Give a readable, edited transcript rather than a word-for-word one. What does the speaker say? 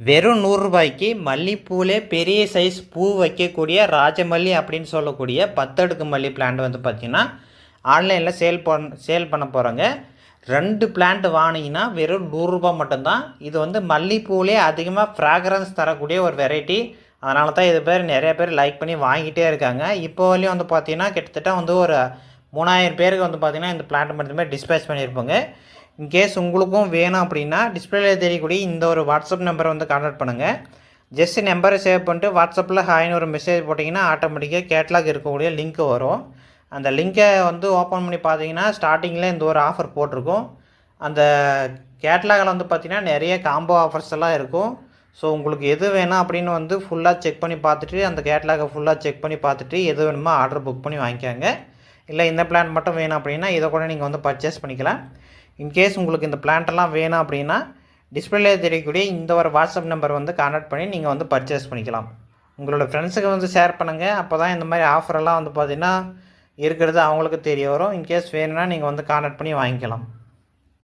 வெறும் ரூ. 100க்கு மல்லிப்பூவிலே பெரிய சைஸ் பூ வைக்கக்கூடிய ராஜமல்லி அப்படின்னு சொல்லக்கூடிய 10 அடுக்கு மல்லி பிளான்ட் வந்து பார்த்திங்கன்னா ஆன்லைனில் சேல் பண்ண போகிறோங்க. 2 பிளான்ட் வாங்கினீங்கன்னா வெறும் ரூ. 100 மட்டும்தான். இது வந்து மல்லிப்பூவிலே அதிகமாக ஃப்ராக்ரன்ஸ் தரக்கூடிய ஒரு வெரைட்டி. அதனால தான் இது நிறைய பேர் லைக் பண்ணி வாங்கிட்டே இருக்காங்க. இப்போ வரையும் வந்து பார்த்திங்கன்னா கிட்டத்தட்ட வந்து ஒரு 3000 பேருக்கு வந்து பார்த்திங்கன்னா இந்த பிளான்ட் மட்டுமே டிஸ்பேச் பண்ணியிருப்போங்க. இன்கேஸ் உங்களுக்கும் வேணும் அப்படின்னா டிஸ்பிளேல தெரியக்கூடிய இந்த ஒரு வாட்ஸ்அப் நம்பரை வந்து கான்டாக்ட் பண்ணுங்கள். ஜஸ்ட் நம்பரை சேவ் பண்ணிட்டு வாட்ஸ்அப்பில் ஹாய்னு ஒரு மெசேஜ் போட்டிங்கன்னா ஆட்டோமேட்டிக்காக கேட்லாக் இருக்கக்கூடிய லிங்க் வரும். அந்த லிங்க்கை வந்து ஓப்பன் பண்ணி பார்த்தீங்கன்னா ஸ்டார்டிங்கில் இந்த ஒரு ஆஃபர் போட்டிருக்கும். அந்த கேட்லாகில் வந்து பார்த்திங்கன்னா நிறைய காம்போ ஆஃபர்ஸ் எல்லாம் இருக்கும். ஸோ உங்களுக்கு எது வேணும் அப்படின்னு வந்து ஃபுல்லாக செக் பண்ணி பார்த்துட்டு அந்த கேட்லாகை ஃபுல்லாக செக் பண்ணி பார்த்துட்டு எது வேணுமோ ஆர்டர் புக் பண்ணி வாங்கிக்கோங்க. இல்லை இந்த பிளான் மட்டும் வேணும் அப்படின்னா இதை கூட நீங்கள் வந்து பர்ச்சேஸ் பண்ணிக்கலாம். இன்கேஸ் உங்களுக்கு இந்த பிளான்ட்டெல்லாம் வேணும் அப்படின்னா டிஸ்பிளேல தெரியக்கூடிய இந்த ஒரு வாட்ஸ்அப் நம்பர் வந்து கான்டாக்ட் பண்ணி நீங்கள் வந்து பர்ச்சேஸ் பண்ணிக்கலாம். உங்களோட ஃப்ரெண்ட்ஸுக்கு வந்து ஷேர் பண்ணுங்கள். அப்போ தான் இந்த மாதிரி ஆஃபரெல்லாம் வந்து பார்த்திங்கன்னா இருக்கிறது அவங்களுக்கு தெரிய வரும். இன்கேஸ் வேணும்னா நீங்கள் வந்து கான்டாக்ட் பண்ணி வாங்கிக்கலாம்.